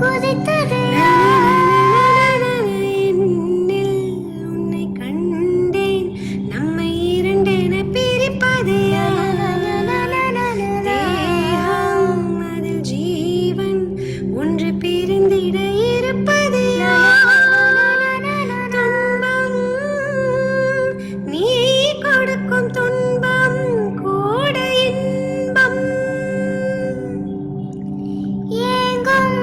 குதித்தது என்னில் உன்னை கண்டேன் நம்மை இரண்டென பிரிப்பது தேகம் அதில் ஜீவன் ஒன்று பிரிந்திட இருப்பது துன்பம் நீ கொடுக்கும் துன்பம் கூட இன்பம் ஏங்கும்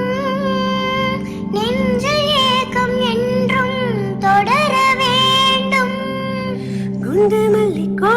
நெஞ்சில் ஏக்கம் என்றும் தொடர வேண்டும் குண்டு மல்லிக்கோ